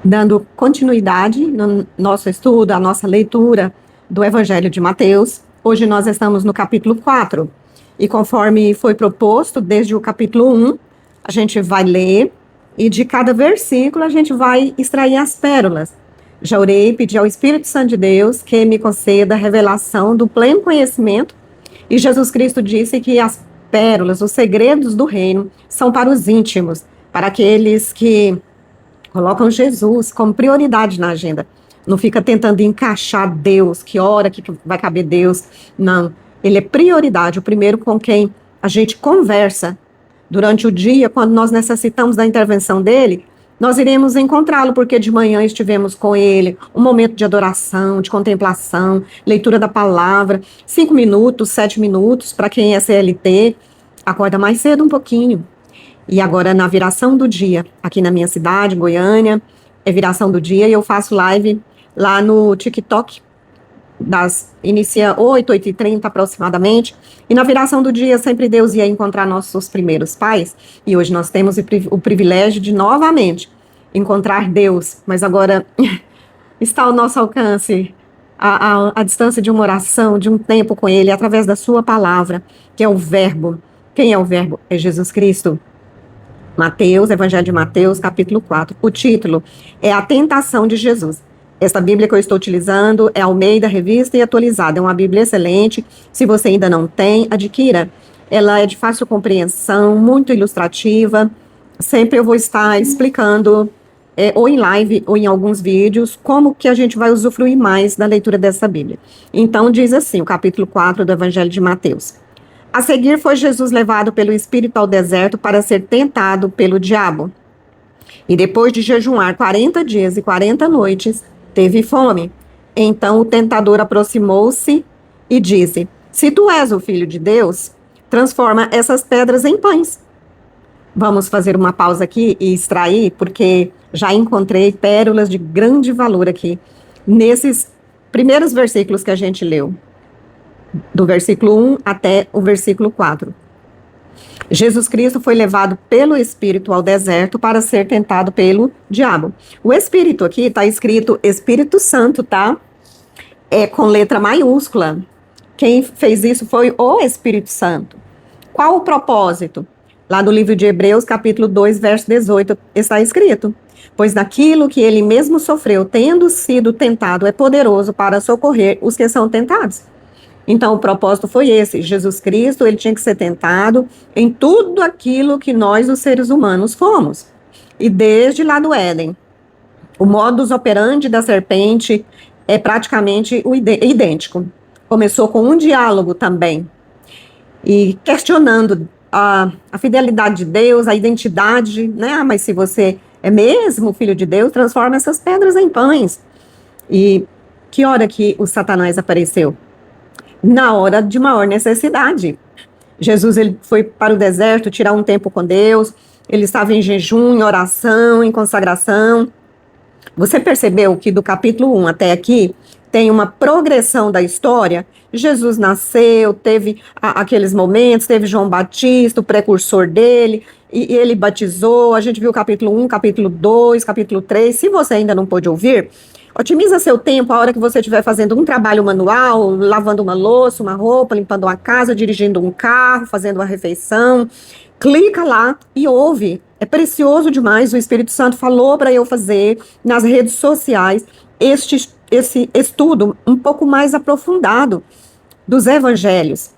Dando continuidade no nosso estudo, a nossa leitura do Evangelho de Mateus. Hoje nós estamos no capítulo 4, e conforme foi proposto, desde o capítulo 1, a gente vai ler, e de cada versículo a gente vai extrair as pérolas. Já orei, pedi ao Espírito Santo de Deus que me conceda a revelação do pleno conhecimento, e Jesus Cristo disse que as pérolas, os segredos do reino, são para os íntimos, para aqueles que colocam Jesus como prioridade na agenda. Não fica tentando encaixar Deus, que hora que vai caber Deus. Não, ele é prioridade, o primeiro com quem a gente conversa durante o dia, quando nós necessitamos da intervenção dele, nós iremos encontrá-lo, porque de manhã estivemos com ele, um momento de adoração, de contemplação, leitura da palavra, 5 minutos, 7 minutos, para quem é CLT, acorda mais cedo um pouquinho. E agora, na viração do dia, aqui na minha cidade, Goiânia, é viração do dia, e eu faço live lá no TikTok, inicia 8h30 aproximadamente, e na viração do dia, sempre Deus ia encontrar nossos primeiros pais, e hoje nós temos o privilégio de, novamente, encontrar Deus, mas agora está ao nosso alcance a distância de uma oração, de um tempo com Ele, através da sua palavra, que é o Verbo. Quem é o Verbo? É Jesus Cristo. Mateus, Evangelho de Mateus, capítulo 4. O título é A Tentação de Jesus. Esta Bíblia que eu estou utilizando é Almeida, revista e atualizada. É uma Bíblia excelente. Se você ainda não tem, adquira. Ela é de fácil compreensão, muito ilustrativa. Sempre eu vou estar explicando, ou em live, ou em alguns vídeos, como que a gente vai usufruir mais da leitura dessa Bíblia. Então, diz assim, o capítulo 4 do Evangelho de Mateus. A seguir foi Jesus levado pelo Espírito ao deserto para ser tentado pelo diabo. E depois de jejuar 40 dias e 40 noites, teve fome. Então o tentador aproximou-se e disse: Se tu és o Filho de Deus, transforma essas pedras em pães. Vamos fazer uma pausa aqui e extrair, porque já encontrei pérolas de grande valor aqui, nesses primeiros versículos que a gente leu. Do versículo 1 até o versículo 4. Jesus Cristo foi levado pelo Espírito ao deserto para ser tentado pelo diabo. O Espírito aqui está escrito Espírito Santo, tá? É com letra maiúscula. Quem fez isso foi o Espírito Santo. Qual o propósito? Lá no livro de Hebreus, capítulo 2, verso 18, está escrito: Pois naquilo que ele mesmo sofreu, tendo sido tentado, é poderoso para socorrer os que são tentados. Então, o propósito foi esse. Jesus Cristo, ele tinha que ser tentado em tudo aquilo que nós, os seres humanos, fomos. E desde lá do Éden, o modus operandi da serpente é praticamente idêntico. Começou com um diálogo também, e questionando a fidelidade de Deus, a identidade, né? Ah, mas se você é mesmo filho de Deus, transforma essas pedras em pães. E que hora que o Satanás apareceu? Na hora de maior necessidade. Jesus, ele foi para o deserto tirar um tempo com Deus, ele estava em jejum, em oração, em consagração. Você percebeu que do capítulo 1 até aqui tem uma progressão da história? Jesus nasceu, teve aqueles momentos, teve João Batista, o precursor dele, e ele batizou. A gente viu o capítulo 1, capítulo 2, capítulo 3. Se você ainda não pôde ouvir, otimiza seu tempo a hora que você estiver fazendo um trabalho manual, lavando uma louça, uma roupa, limpando uma casa, dirigindo um carro, fazendo uma refeição. Clica lá e ouve. É precioso demais. O Espírito Santo falou para eu fazer nas redes sociais esse estudo um pouco mais aprofundado dos evangelhos.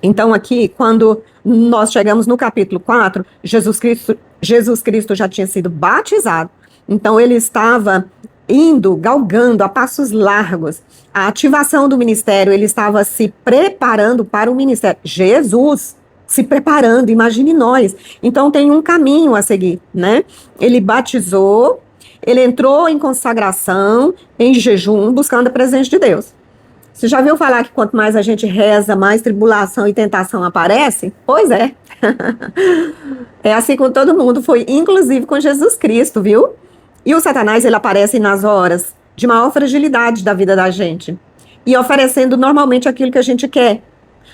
Então aqui, quando nós chegamos no capítulo 4, Jesus Cristo já tinha sido batizado. Então ele estava galgando a passos largos a ativação do ministério, ele estava se preparando para o ministério. Jesus se preparando, imagine nós. Então tem um caminho a seguir, né? Ele batizou, ele entrou em consagração, em jejum, buscando a presença de Deus. Você já viu falar que quanto mais a gente reza, mais tribulação e tentação aparece? Pois é. É assim com todo mundo, foi inclusive com Jesus Cristo, viu? E o Satanás, ele aparece nas horas de maior fragilidade da vida da gente, e oferecendo normalmente aquilo que a gente quer.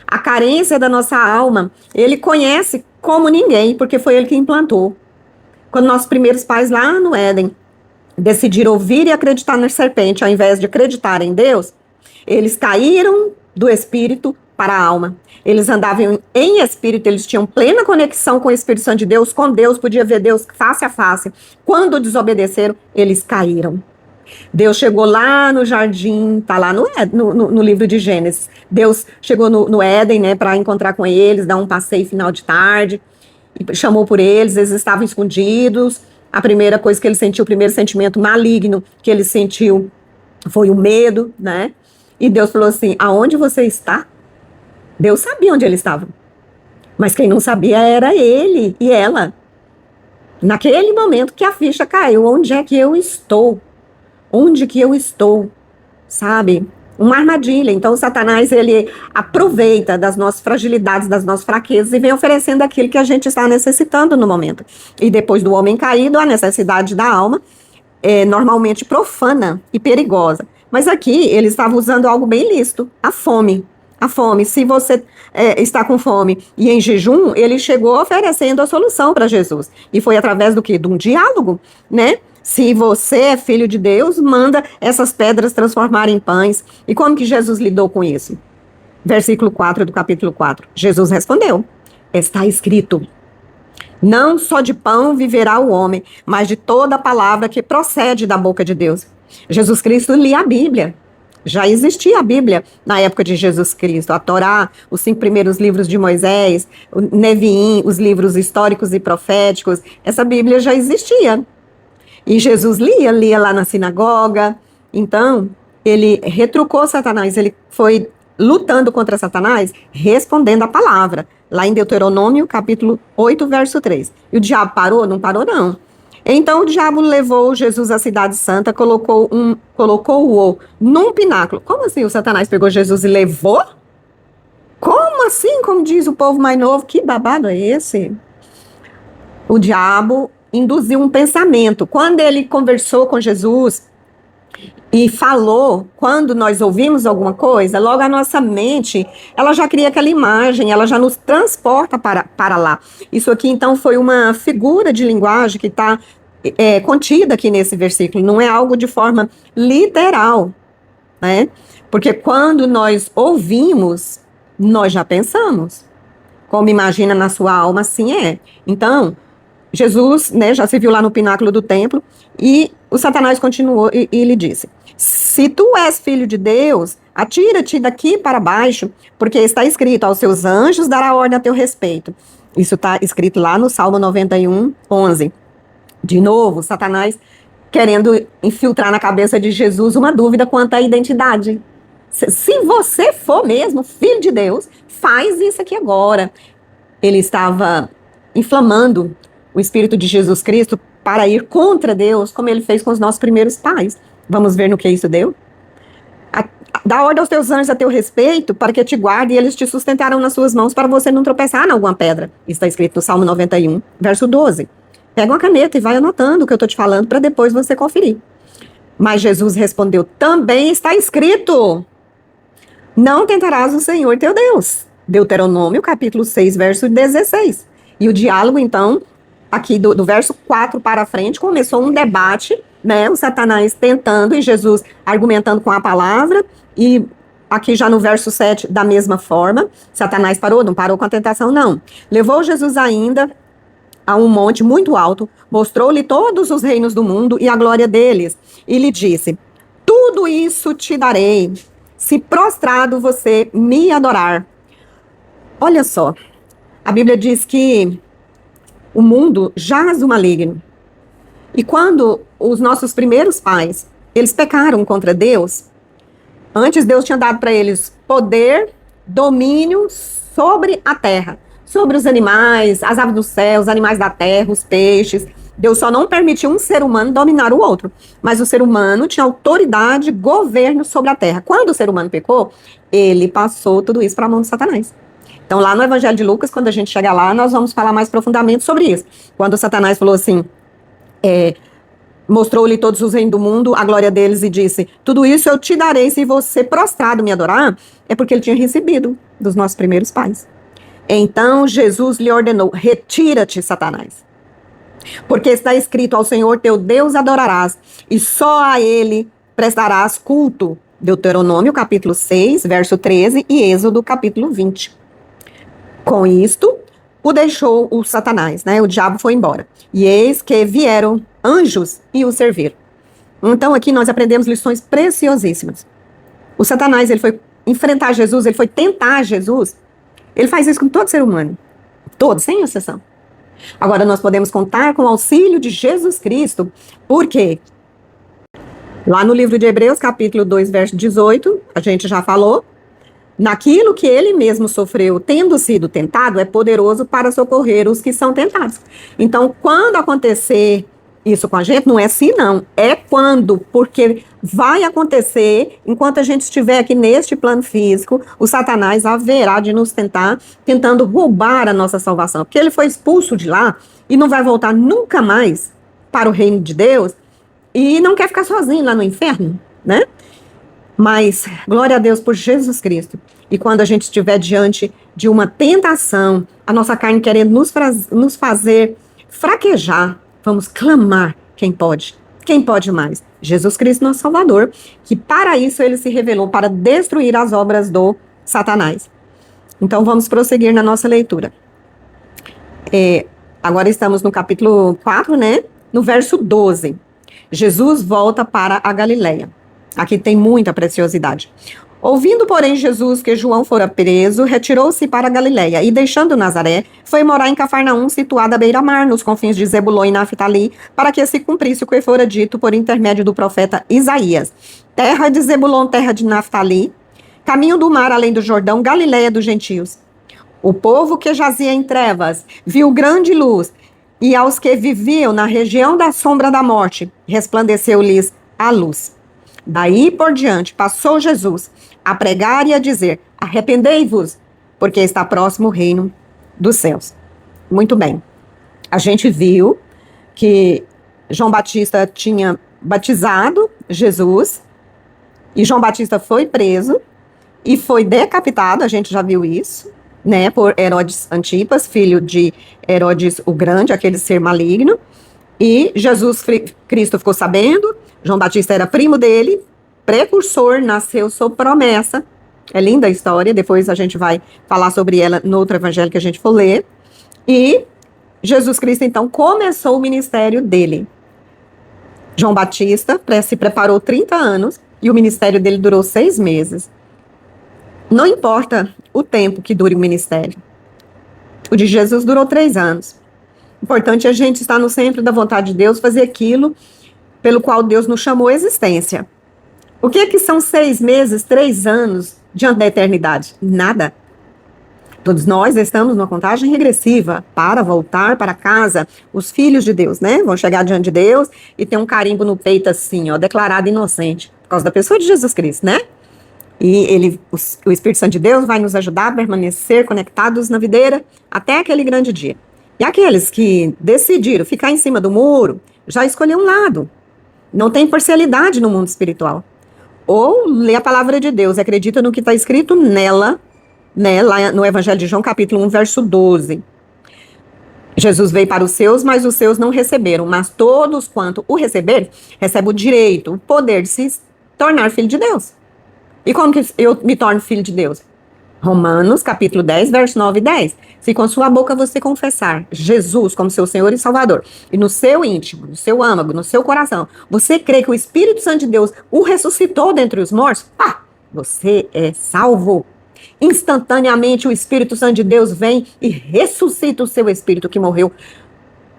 A carência da nossa alma, ele conhece como ninguém, porque foi ele que implantou. Quando nossos primeiros pais lá no Éden decidiram ouvir e acreditar na serpente, ao invés de acreditar em Deus, eles caíram do espírito para a alma. Eles andavam em espírito, eles tinham plena conexão com o Espírito Santo de Deus, com Deus, podia ver Deus face a face. Quando desobedeceram, eles caíram. Deus chegou lá no jardim, tá lá no livro de Gênesis. Deus chegou no Éden, né, para encontrar com eles, dar um passeio final de tarde, e chamou por eles, eles estavam escondidos. A primeira coisa que ele sentiu, o primeiro sentimento maligno que ele sentiu foi o medo, né? E Deus falou assim: aonde você está? Deus sabia onde ele estava, mas quem não sabia era ele e ela. Naquele momento que a ficha caiu, onde é que eu estou? Onde que eu estou? Sabe? Uma armadilha. Então, Satanás, ele aproveita das nossas fragilidades, das nossas fraquezas e vem oferecendo aquilo que a gente está necessitando no momento. E depois do homem caído, a necessidade da alma é normalmente profana e perigosa. Mas aqui, ele estava usando algo bem lícito, a fome. A fome. Se você está com fome e em jejum, ele chegou oferecendo a solução para Jesus. E foi através do quê? De um diálogo, né? Se você é filho de Deus, manda essas pedras transformarem em pães. E como que Jesus lidou com isso? Versículo 4 do capítulo 4. Jesus respondeu: está escrito, não só de pão viverá o homem, mas de toda palavra que procede da boca de Deus. Jesus Cristo lia a Bíblia. Já existia a Bíblia na época de Jesus Cristo, a Torá, os 5 primeiros livros de Moisés, o Neviim, os livros históricos e proféticos. Essa Bíblia já existia. E Jesus lia lá na sinagoga. Então, ele retrucou Satanás, ele foi lutando contra Satanás, respondendo a palavra, lá em Deuteronômio, capítulo 8, verso 3. E o diabo parou? Não parou, não. Então, o diabo levou Jesus à cidade santa, colocou-o num pináculo. Como assim o Satanás pegou Jesus e levou? Como assim? Como diz o povo mais novo, que babado é esse? O diabo induziu um pensamento. Quando ele conversou com Jesus e falou, quando nós ouvimos alguma coisa, logo a nossa mente, ela já cria aquela imagem, ela já nos transporta para lá. Isso aqui, então, foi uma figura de linguagem que está contida aqui nesse versículo, não é algo de forma literal, né? Porque quando nós ouvimos, nós já pensamos. Como imagina na sua alma, assim é. Então, Jesus, né, já se viu lá no pináculo do templo, e o Satanás continuou e lhe disse: se tu és filho de Deus, atira-te daqui para baixo, porque está escrito, aos seus anjos dará ordem a teu respeito. Isso está escrito lá no Salmo 91, 11. De novo, Satanás querendo infiltrar na cabeça de Jesus uma dúvida quanto à identidade. Se você for mesmo filho de Deus, faz isso aqui agora. Ele estava inflamando o Espírito de Jesus Cristo para ir contra Deus, como ele fez com os nossos primeiros pais. Vamos ver no que isso deu? Dá ordem aos teus anjos a teu respeito, para que te guardem, e eles te sustentarão nas suas mãos, para você não tropeçar em alguma pedra. Isso está escrito no Salmo 91, verso 12. Pega uma caneta e vai anotando o que eu estou te falando, para depois você conferir. Mas Jesus respondeu: também está escrito, não tentarás o Senhor teu Deus. Deuteronômio, capítulo 6, verso 16. E o diálogo, então, aqui do verso 4 para frente, começou um debate, né, o Satanás tentando e Jesus argumentando com a palavra, e aqui já no verso 7, da mesma forma, Satanás parou? Não parou com a tentação, não. Levou Jesus ainda a um monte muito alto, mostrou-lhe todos os reinos do mundo e a glória deles, e lhe disse: tudo isso te darei, se prostrado você me adorar. Olha só, a Bíblia diz que o mundo jaz o maligno. E quando os nossos primeiros pais, eles pecaram contra Deus, antes Deus tinha dado para eles poder, domínio sobre a terra, sobre os animais, as aves do céu, os animais da terra, os peixes. Deus só não permitiu um ser humano dominar o outro, mas o ser humano tinha autoridade, governo sobre a terra. Quando o ser humano pecou, ele passou tudo isso para a mão de Satanás. Então, lá no Evangelho de Lucas, quando a gente chegar lá, nós vamos falar mais profundamente sobre isso. Quando Satanás falou assim, mostrou-lhe todos os reinos do mundo, a glória deles, e disse: tudo isso eu te darei se você prostrado me adorar, é porque ele tinha recebido dos nossos primeiros pais. Então, Jesus lhe ordenou: retira-te, Satanás. Porque está escrito: ao Senhor teu Deus adorarás, e só a ele prestarás culto. Deuteronômio capítulo 6, verso 13 e Êxodo capítulo 20. Com isto, o deixou o Satanás, né? O diabo foi embora. E eis que vieram anjos e o serviram. Então aqui nós aprendemos lições preciosíssimas. O Satanás, ele foi enfrentar Jesus, ele foi tentar Jesus. Ele faz isso com todo ser humano. Todo, sem exceção. Agora nós podemos contar com o auxílio de Jesus Cristo. Por quê? Lá no livro de Hebreus, capítulo 2, verso 18, a gente já falou: naquilo que ele mesmo sofreu, tendo sido tentado, é poderoso para socorrer os que são tentados. Então, quando acontecer isso com a gente, não é se não, é quando, porque vai acontecer, enquanto a gente estiver aqui neste plano físico, o Satanás haverá de nos tentar, tentando roubar a nossa salvação, porque ele foi expulso de lá e não vai voltar nunca mais para o reino de Deus, e não quer ficar sozinho lá no inferno, né? Mas, glória a Deus por Jesus Cristo. E quando a gente estiver diante de uma tentação, a nossa carne querendo nos fazer fraquejar, vamos clamar: quem pode? Quem pode mais? Jesus Cristo, nosso Salvador, que para isso ele se revelou, para destruir as obras do Satanás. Então vamos prosseguir na nossa leitura. Agora estamos no capítulo 4, né? No verso 12. Jesus volta para a Galileia. Aqui tem muita preciosidade. Ouvindo, porém, Jesus que João fora preso, retirou-se para a Galileia e, deixando Nazaré, foi morar em Cafarnaum, situada à beira-mar, nos confins de Zebulon e Naftali, para que se cumprisse o que fora dito por intermédio do profeta Isaías: terra de Zebulon, terra de Naftali, caminho do mar além do Jordão, Galileia dos gentios. O povo que jazia em trevas viu grande luz, e aos que viviam na região da sombra da morte, resplandeceu-lhes a luz. Daí por diante passou Jesus a pregar e a dizer: arrependei-vos, porque está próximo o reino dos céus. Muito bem. A gente viu que João Batista tinha batizado Jesus, e João Batista foi preso e foi decapitado, a gente já viu isso, né, por Herodes Antipas, filho de Herodes o Grande, aquele ser maligno. E Jesus Cristo ficou sabendo, João Batista era primo dele, precursor, nasceu sob promessa. É linda a história, depois a gente vai falar sobre ela no outro evangelho que a gente for ler. E Jesus Cristo, então, começou o ministério dele. João Batista se preparou 30 anos e o ministério dele durou 6 meses. Não importa o tempo que dure o ministério. O de Jesus durou 3 anos. Importante é a gente estar no centro da vontade de Deus, fazer aquilo pelo qual Deus nos chamou à existência. O que é que são 6 meses, 3 anos diante da eternidade? Nada. Todos nós estamos numa contagem regressiva para voltar para casa. Os filhos de Deus, né? Vão chegar diante de Deus e ter um carimbo no peito assim, ó, declarado inocente, por causa da pessoa de Jesus Cristo, né? E o Espírito Santo de Deus vai nos ajudar a permanecer conectados na videira até aquele grande dia. E aqueles que decidiram ficar em cima do muro, já escolheram um lado. Não tem parcialidade no mundo espiritual. Ou lê a palavra de Deus, acredita no que está escrito nela, né, lá no Evangelho de João, capítulo 1, verso 12. Jesus veio para os seus, mas os seus não receberam. Mas todos quanto o receber, recebem o direito, o poder de se tornar filho de Deus. E como que eu me torno filho de Deus? Romanos, capítulo 10, verso 9 e 10. Se com sua boca você confessar Jesus como seu Senhor e Salvador, e no seu íntimo, no seu âmago, no seu coração, você crê que o Espírito Santo de Deus o ressuscitou dentre os mortos, você é salvo. Instantaneamente o Espírito Santo de Deus vem e ressuscita o seu espírito que morreu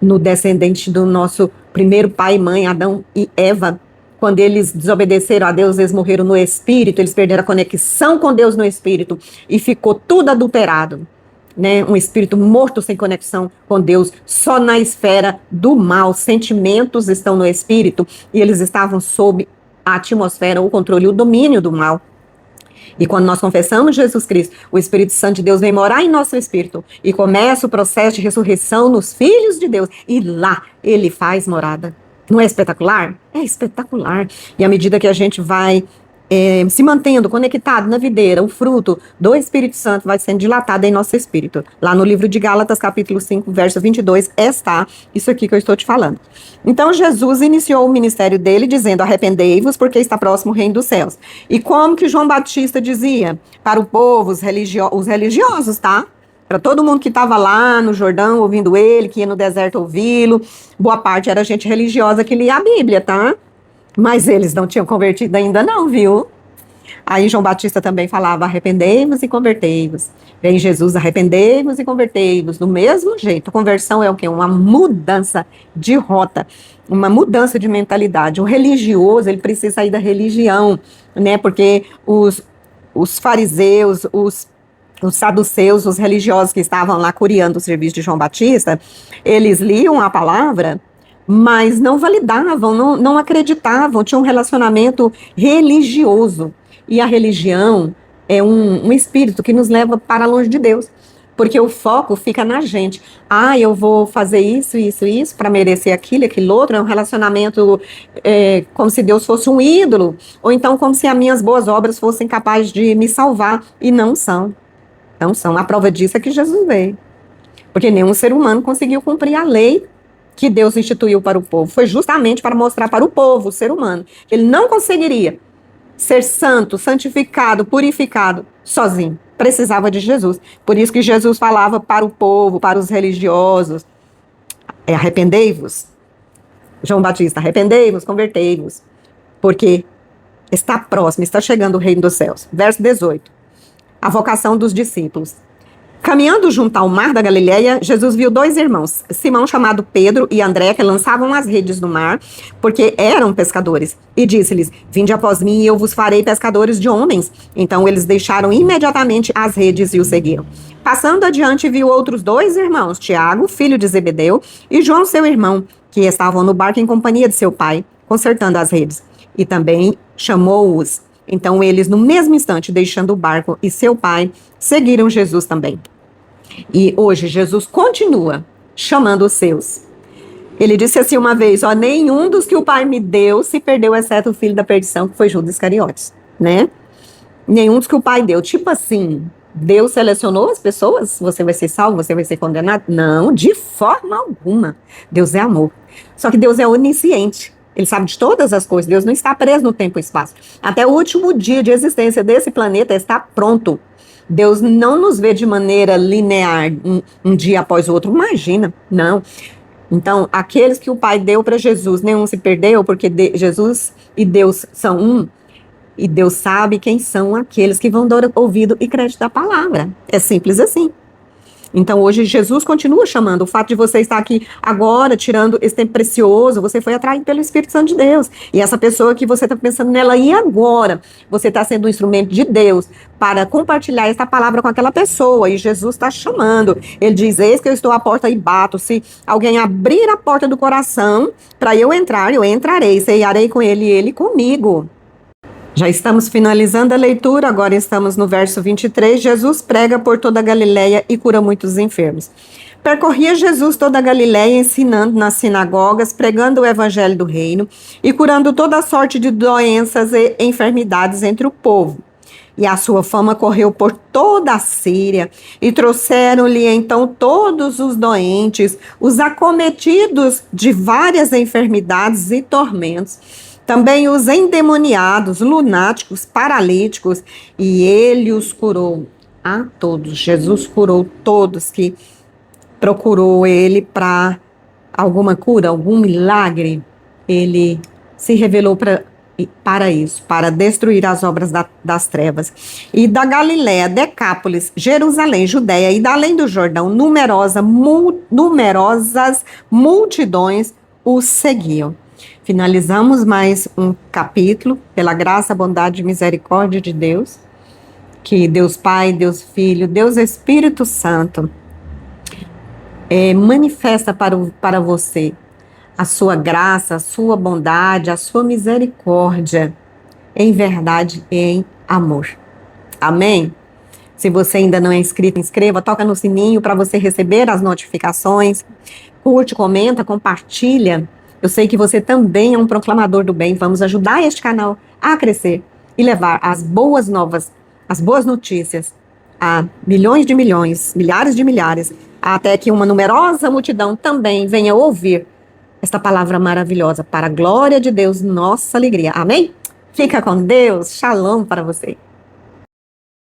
no descendente do nosso primeiro pai e mãe, Adão e Eva. Quando eles desobedeceram a Deus, eles morreram no espírito, eles perderam a conexão com Deus no espírito e ficou tudo adulterado, né? Um espírito morto sem conexão com Deus, só na esfera do mal. Sentimentos estão no espírito e eles estavam sob a atmosfera, o controle, o domínio do mal. E quando nós confessamos Jesus Cristo, o Espírito Santo de Deus vem morar em nosso espírito e começa o processo de ressurreição nos filhos de Deus e lá ele faz morada. Não é espetacular? É espetacular. E à medida que a gente vai se mantendo conectado na videira, o fruto do Espírito Santo vai sendo dilatado em nosso espírito. Lá no livro de Gálatas, capítulo 5, verso 22, está isso aqui que eu estou te falando. Então, Jesus iniciou o ministério dele dizendo, arrependei-vos, porque está próximo o reino dos céus. E como que João Batista dizia? Para o povo, os religiosos, tá? Para todo mundo que estava lá no Jordão ouvindo ele, que ia no deserto ouvi-lo, boa parte era gente religiosa que lia a Bíblia, tá? Mas eles não tinham convertido ainda não, viu? Aí João Batista também falava, arrependei-vos e convertei-vos. Vem Jesus, arrependei-vos e convertei-vos. Do mesmo jeito, conversão é o quê? Uma mudança de rota, uma mudança de mentalidade. O religioso, ele precisa sair da religião, né? Porque os fariseus, os saduceus, os religiosos que estavam lá curiando o serviço de João Batista, eles liam a palavra, mas não validavam, não acreditavam, tinham um relacionamento religioso. E a religião é um espírito que nos leva para longe de Deus, porque o foco fica na gente. Ah, eu vou fazer isso, isso, isso, para merecer aquilo, aquilo outro. É um relacionamento como se Deus fosse um ídolo, ou então como se as minhas boas obras fossem capazes de me salvar, e não são. Não são. A prova disso é que Jesus veio, porque nenhum ser humano conseguiu cumprir a lei que Deus instituiu para o povo. Foi justamente para mostrar para o povo, o ser humano, que ele não conseguiria ser santo, santificado, purificado sozinho. Precisava de Jesus. Por isso que Jesus falava para o povo, para os religiosos, arrependei-vos. João Batista, arrependei-vos, convertei-vos. Porque está próximo, está chegando o reino dos céus. Verso 18. A vocação dos discípulos. Caminhando junto ao mar da Galileia, Jesus viu dois irmãos, Simão, chamado Pedro, e André, que lançavam as redes no mar, porque eram pescadores. E disse-lhes, vinde após mim e eu vos farei pescadores de homens. Então eles deixaram imediatamente as redes e o seguiram. Passando adiante, viu outros dois irmãos, Tiago, filho de Zebedeu, e João, seu irmão, que estavam no barco em companhia de seu pai, consertando as redes. E também chamou-os. Então eles, no mesmo instante, deixando o barco e seu pai, seguiram Jesus também. E hoje Jesus continua chamando os seus. Ele disse assim uma vez, nenhum dos que o pai me deu se perdeu, exceto o filho da perdição, que foi Judas Iscariotes, né? Nenhum dos que o pai deu. Tipo assim, Deus selecionou as pessoas? Você vai ser salvo? Você vai ser condenado? Não, de forma alguma. Deus é amor. Só que Deus é onisciente. Ele sabe de todas as coisas. Deus não está preso no tempo e espaço. Até o último dia de existência desse planeta está pronto. Deus não nos vê de maneira linear, um dia após o outro. Imagina, não. Então, aqueles que o Pai deu para Jesus, nenhum se perdeu, porque Jesus e Deus são um. E Deus sabe quem são aqueles que vão dar ouvido e crédito à palavra. É simples assim. Então, hoje, Jesus continua chamando. O fato de você estar aqui agora, tirando esse tempo precioso, você foi atraído pelo Espírito Santo de Deus. E essa pessoa que você está pensando nela, e agora? Você está sendo um instrumento de Deus para compartilhar essa palavra com aquela pessoa. E Jesus está chamando. Ele diz, eis que eu estou à porta e bato. Se alguém abrir a porta do coração, para eu entrar, eu entrarei. Ceiarei com ele e ele comigo. Já estamos finalizando a leitura, agora estamos no verso 23. Jesus prega por toda a Galileia e cura muitos enfermos. Percorria Jesus toda a Galileia, ensinando nas sinagogas, pregando o evangelho do reino e curando toda sorte de doenças e enfermidades entre o povo. E a sua fama correu por toda a Síria, e trouxeram-lhe então todos os doentes, os acometidos de várias enfermidades e tormentos, também os endemoniados, lunáticos, paralíticos, e ele os curou a todos. Jesus curou todos que procurou ele para alguma cura, algum milagre. Ele se revelou para isso, para destruir as obras das trevas. E da Galiléia, Decápolis, Jerusalém, Judéia e da além do Jordão, numerosas multidões os seguiam. Finalizamos mais um capítulo, pela graça, bondade e misericórdia de Deus, que Deus Pai, Deus Filho, Deus Espírito Santo manifesta para você a sua graça, a sua bondade, a sua misericórdia, em verdade e em amor. Amém? Se você ainda não é inscrito, inscreva, toca no sininho para você receber as notificações, curte, comenta, compartilha. Eu sei que você também é um proclamador do bem. Vamos ajudar este canal a crescer. e levar as boas novas, as boas notícias a milhões de milhões, milhares de milhares, até que uma numerosa multidão também venha ouvir esta palavra maravilhosa para a glória de Deus, nossa alegria. Amém? Fica com Deus. Shalom para você.